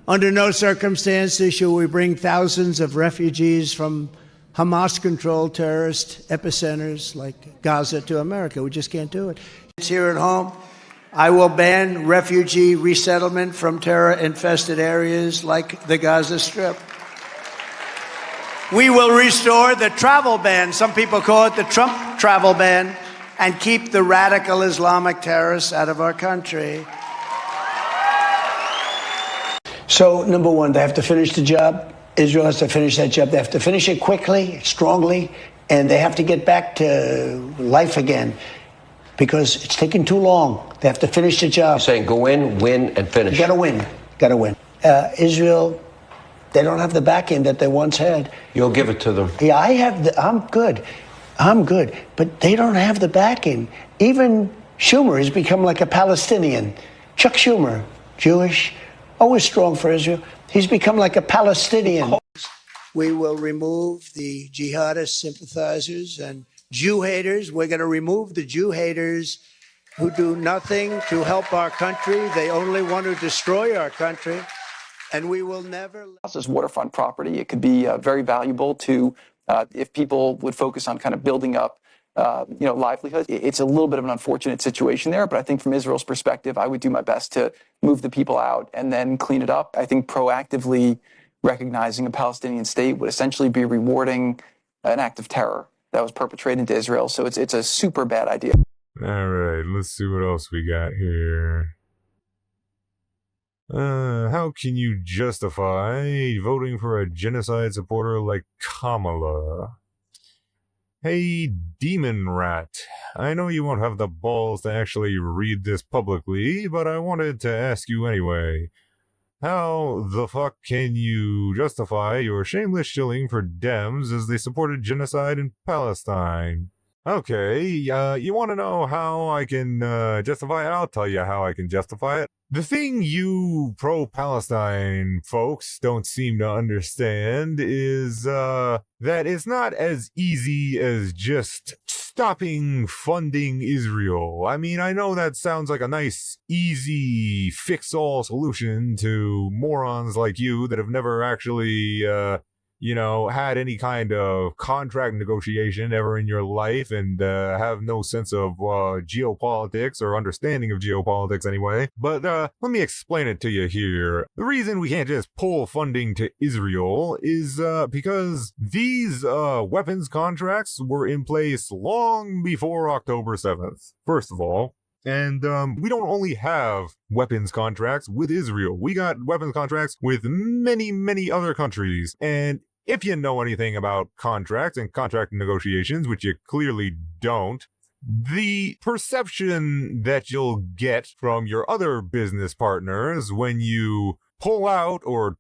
Under no circumstances shall we bring thousands of refugees from Hamas-controlled terrorist epicenters like Gaza to America. We just can't do it. It's here at home. I will ban refugee resettlement from terror-infested areas like the Gaza Strip. We will restore the travel ban, some people call it the Trump travel ban, and keep the radical Islamic terrorists out of our country. So, number one, they have to finish the job. Israel has to finish that job. They have to finish it quickly, strongly, and they have to get back to life again because it's taking too long. They have to finish the job. You're saying go in, win, and finish. You gotta win. Gotta win. Israel, they don't have the backing that they once had. You'll give it to them. Yeah, I'm good. But they don't have the backing. Even Schumer has become like a Palestinian. Chuck Schumer, Jewish, always strong for Israel. He's become like a Palestinian. We will remove the jihadist sympathizers and Jew haters. We're going to remove the Jew haters who do nothing to help our country. They only want to destroy our country. And we will never... This is waterfront property. It could be very valuable to, if people would focus on kind of building up, livelihood. It's a little bit of an unfortunate situation there, but I think from Israel's perspective, I would do my best to move the people out and then clean it up. I think proactively recognizing a Palestinian state would essentially be rewarding an act of terror that was perpetrated into Israel. So it's a super bad idea. All right, let's see what else we got here. How can you justify voting for a genocide supporter like Kamala? Hey, Demon Rat. I know you won't have the balls to actually read this publicly, but I wanted to ask you anyway. How the fuck can you justify your shameless shilling for Dems as they supported genocide in Palestine? Okay, you want to know how I can justify it? I'll tell you how I can justify it. The thing you pro-Palestine folks don't seem to understand is that it's not as easy as just stopping funding Israel. I mean, I know that sounds like a nice, easy, fix-all solution to morons like you that have never actually, had any kind of contract negotiation ever in your life and have no sense of geopolitics or understanding of geopolitics anyway. But let me explain it to you here. The reason we can't just pull funding to Israel is because these weapons contracts were in place long before October 7th. First of all, and we don't only have weapons contracts with Israel. We got weapons contracts with many, many other countries. And if you know anything about contracts and contract negotiations, which you clearly don't, the perception that you'll get from your other business partners when you pull out or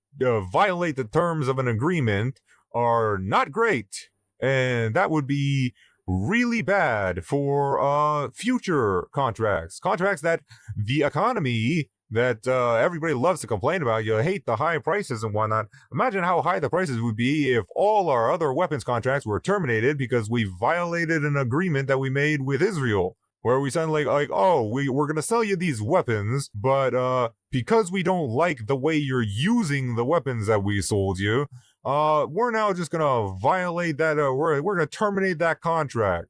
violate the terms of an agreement are not great. And that would be really bad for future contracts that the economy that everybody loves to complain about. You hate the high prices and whatnot. Imagine how high the prices would be if all our other weapons contracts were terminated because we violated an agreement that we made with Israel, where we said we're going to sell you these weapons, but because we don't like the way you're using the weapons that we sold you, we're now just going to violate that, we're going to terminate that contract.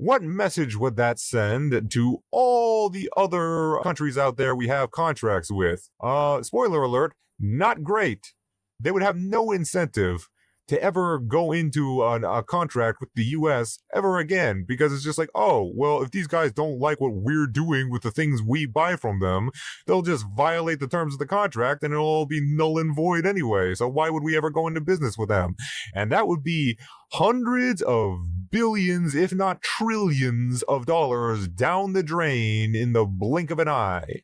What message would that send to all the other countries out there we have contracts with? Spoiler alert, not great. They would have no incentive to ever go into a contract with the U.S. ever again, because it's just like, oh, well, if these guys don't like what we're doing with the things we buy from them, they'll just violate the terms of the contract and it'll all be null and void anyway. So why would we ever go into business with them? And that would be hundreds of billions, if not trillions of dollars down the drain in the blink of an eye.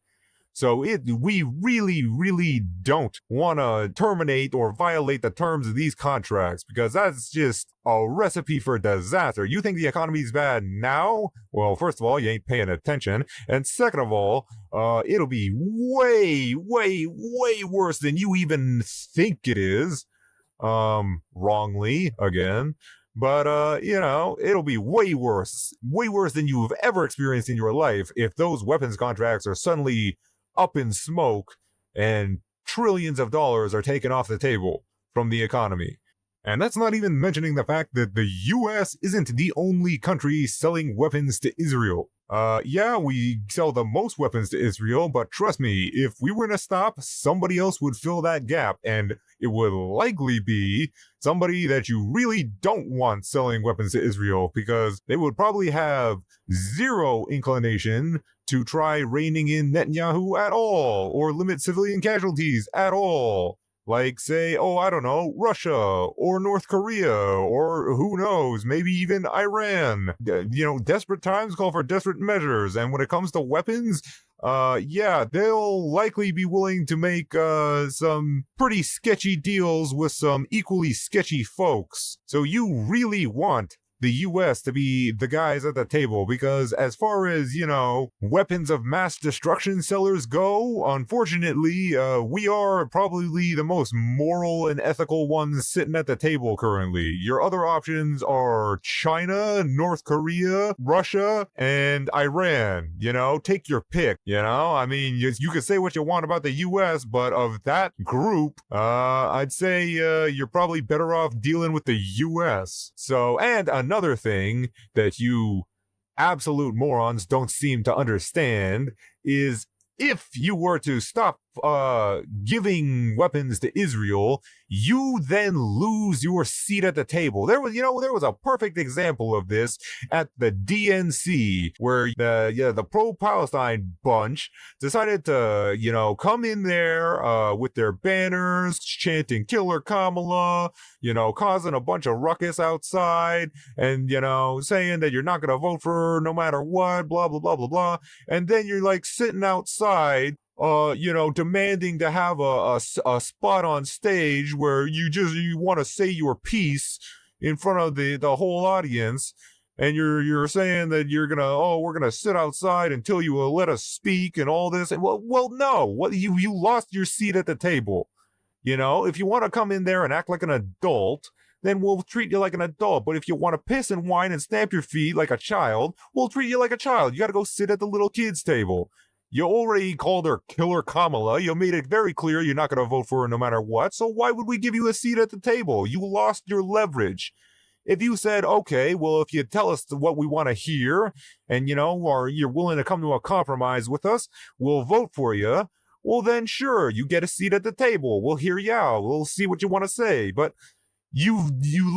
So we really, really don't want to terminate or violate the terms of these contracts, because that's just a recipe for disaster. You think the economy's bad now? Well, first of all, you ain't paying attention. And second of all, it'll be way, way, way worse than you even think it is. Wrongly, again. But, it'll be way worse than you've ever experienced in your life if those weapons contracts are suddenly up in smoke and trillions of dollars are taken off the table from the economy. And that's not even mentioning the fact that the US isn't the only country selling weapons to Israel. Yeah, we sell the most weapons to Israel, but trust me, if we were to stop, somebody else would fill that gap, and it would likely be somebody that you really don't want selling weapons to Israel, because they would probably have zero inclination to try reining in Netanyahu at all, or limit civilian casualties at all. Like, say, I don't know, Russia, or North Korea, or who knows, maybe even Iran. Desperate times call for desperate measures, and when it comes to weapons, yeah, they'll likely be willing to make, some pretty sketchy deals with some equally sketchy folks. So you really want the US to be the guys at the table, because as far as, weapons of mass destruction sellers go, unfortunately, we are probably the most moral and ethical ones sitting at the table currently. Your other options are China, North Korea, Russia, and Iran. Take your pick, I mean, you can say what you want about the US, but of that group, I'd say you're probably better off dealing with the US. So, and another thing that you absolute morons don't seem to understand is, if you were to stop giving weapons to Israel, you then lose your seat at the table. There was a perfect example of this at the DNC, where the pro-Palestine bunch decided to, come in there with their banners, chanting "Killer Kamala," causing a bunch of ruckus outside, and, saying that you're not going to vote for her no matter what, blah, blah, blah, blah, blah. And then you're like sitting outside, demanding to have a spot on stage where you want to say your piece in front of the whole audience, and you're saying that we're gonna sit outside until you will let us speak and all this. And well, no, you lost your seat at the table. If you want to come in there and act like an adult, then we'll treat you like an adult. But if you want to piss and whine and stamp your feet like a child, we'll treat you like a child. You got to go sit at the little kids' table. You already called her Killer Kamala. You made it very clear you're not going to vote for her no matter what. So why would we give you a seat at the table? You lost your leverage. If you said, okay, well, if you tell us what we want to hear, and, or you're willing to come to a compromise with us, we'll vote for you. Well, then sure, you get a seat at the table. We'll hear you out. We'll see what you want to say. But you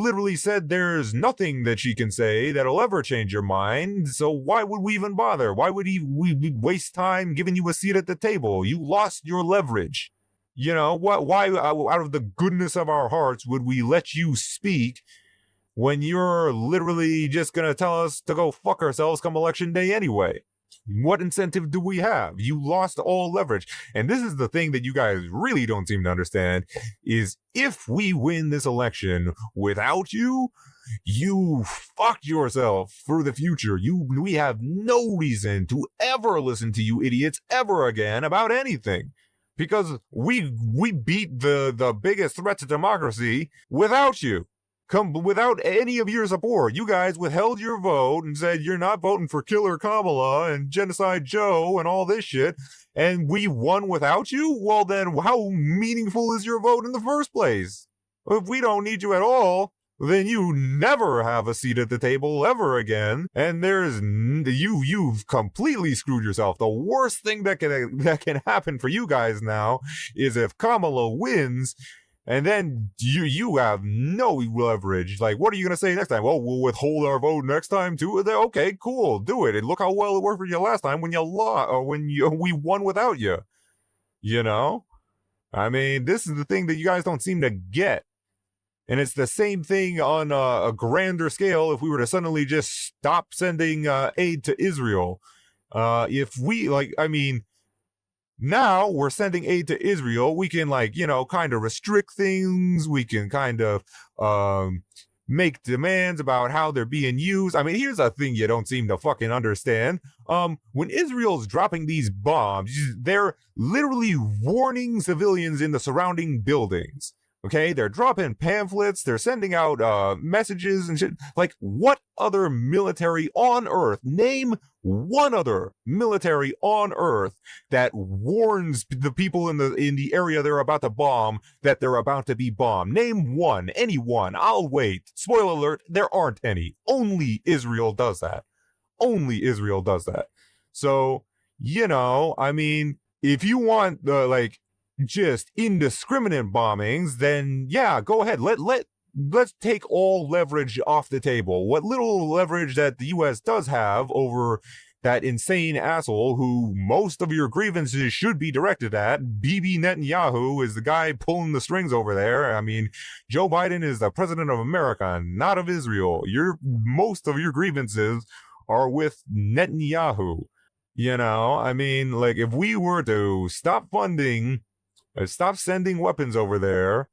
literally said there's nothing that she can say that'll ever change your mind, so why would we even bother? Why would we waste time giving you a seat at the table? You lost your leverage. Why, out of the goodness of our hearts, would we let you speak when you're literally just gonna tell us to go fuck ourselves come election day anyway? What incentive do we have? You lost all leverage. And this is the thing that you guys really don't seem to understand, is if we win this election without you, you fucked yourself for the future. We have no reason to ever listen to you idiots ever again about anything. Because we beat the biggest threat to democracy without you. Without any of your support. You guys withheld your vote and said you're not voting for Killer Kamala and Genocide Joe and all this shit, and we won without you? Well, then how meaningful is your vote in the first place? If we don't need you at all, then you never have a seat at the table ever again, and you've completely screwed yourself. The worst thing that can happen for you guys now is if Kamala wins, and then you have no leverage. Like, what are you going to say next time? Well, we'll withhold our vote next time too. Okay, cool, do it. And look how well it worked for you last time when you lost, or when we won without you. I mean, this is the thing that you guys don't seem to get. And it's the same thing on a grander scale if we were to suddenly just stop sending aid to Israel. Now we're sending aid to Israel. We can kind of restrict things. We can kind of make demands about how they're being used. I mean, here's a thing you don't seem to fucking understand. When Israel's dropping these bombs, they're literally warning civilians in the surrounding buildings. Okay, they're dropping pamphlets, they're sending out messages and shit. Like, what other military on Earth, name one other military on Earth that warns the people in the area they're about to bomb that they're about to be bombed. Name one, anyone. I'll wait. Spoiler alert, there aren't any. Only Israel does that. Only Israel does that. So, I mean, if you want just indiscriminate bombings, then yeah, go ahead. Let's take all leverage off the table. What little leverage that the U.S. does have over that insane asshole who most of your grievances should be directed at, Bibi Netanyahu, is the guy pulling the strings over there. I mean, Joe Biden is the president of America, not of Israel. Most of your grievances are with Netanyahu. I mean, if we were to stop sending weapons over there,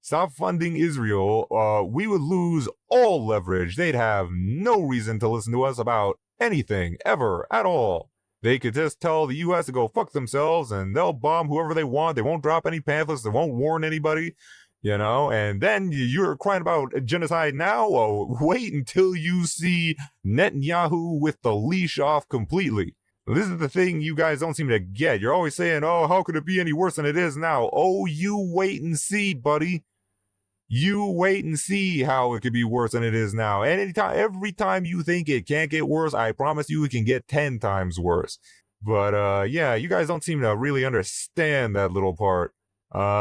stop funding Israel, we would lose all leverage. They'd have no reason to listen to us about anything, ever, at all. They could just tell the U.S. to go fuck themselves, and they'll bomb whoever they want. They won't drop any pamphlets. They won't warn anybody, and then you're crying about genocide now? Oh, wait until you see Netanyahu with the leash off completely. This is the thing you guys don't seem to get. You're always saying, oh, how could it be any worse than it is now? Oh, you wait and see, buddy. You wait and see how it could be worse than it is now. And every time you think it can't get worse, I promise you it can get 10 times worse. But yeah, you guys don't seem to really understand that little part.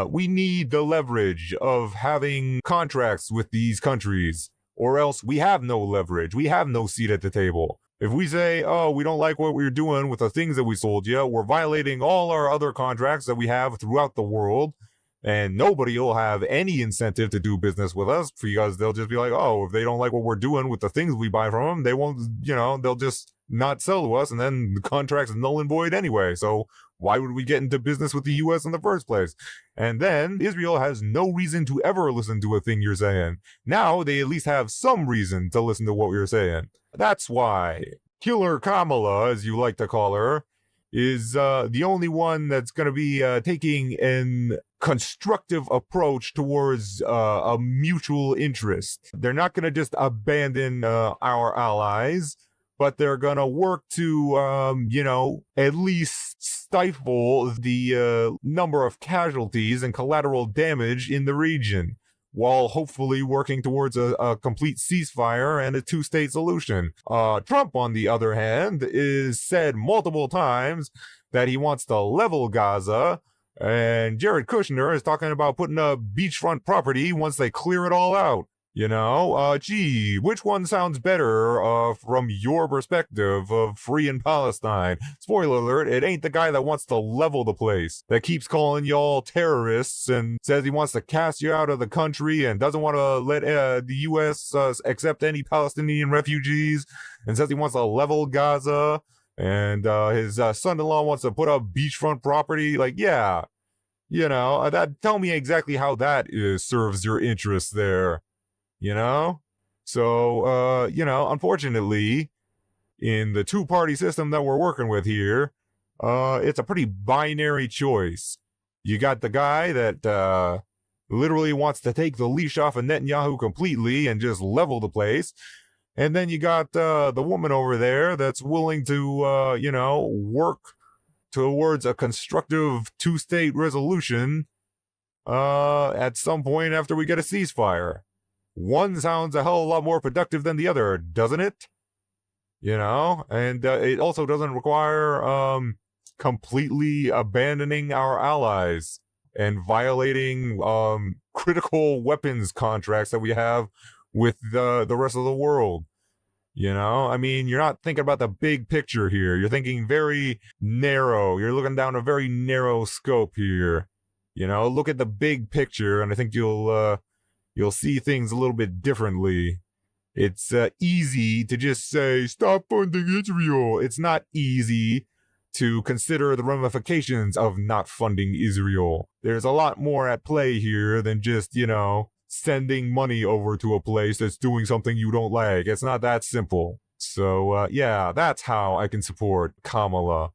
We need the leverage of having contracts with these countries, or else we have no leverage. We have no seat at the table. If we say, oh, we don't like what we're doing with the things that we sold you, we're violating all our other contracts that we have throughout the world, and nobody will have any incentive to do business with us because they'll just be like, oh, if they don't like what we're doing with the things we buy from them, they won't, they'll just not sell to us, and then the contract's null and void anyway. So why would we get into business with the U.S. in the first place? And then Israel has no reason to ever listen to a thing you're saying. Now they at least have some reason to listen to what you're saying. That's why Killer Kamala, as you like to call her, is the only one that's going to be taking an constructive approach towards a mutual interest. They're not going to just abandon our allies, but they're going to work to, at least stifle the number of casualties and collateral damage in the region, while hopefully working towards a complete ceasefire and a two-state solution. Trump, on the other hand, is said multiple times that he wants to level Gaza, and Jared Kushner is talking about putting a beachfront property once they clear it all out. Gee, which one sounds better from your perspective of free in Palestine? Spoiler alert, it ain't the guy that wants to level the place, that keeps calling y'all terrorists and says he wants to cast you out of the country and doesn't want to let the U.S. accept any Palestinian refugees, and says he wants to level Gaza, and his son-in-law wants to put up beachfront property. Tell me exactly how that serves your interests there. So, unfortunately, in the two-party system that we're working with here, it's a pretty binary choice. You got the guy that literally wants to take the leash off of Netanyahu completely and just level the place. And then you got the woman over there that's willing to, work towards a constructive two-state resolution at some point after we get a ceasefire. One sounds a hell of a lot more productive than the other, doesn't it? And it also doesn't require completely abandoning our allies and violating critical weapons contracts that we have with the rest of the world. I mean, you're not thinking about the big picture here. You're thinking very narrow. You're looking down a very narrow scope here. Look at the big picture, and I think you'll see things a little bit differently. It's easy to just say, stop funding Israel. It's not easy to consider the ramifications of not funding Israel. There's a lot more at play here than just, sending money over to a place that's doing something you don't like. It's not that simple. So, yeah, that's how I can support Kamala.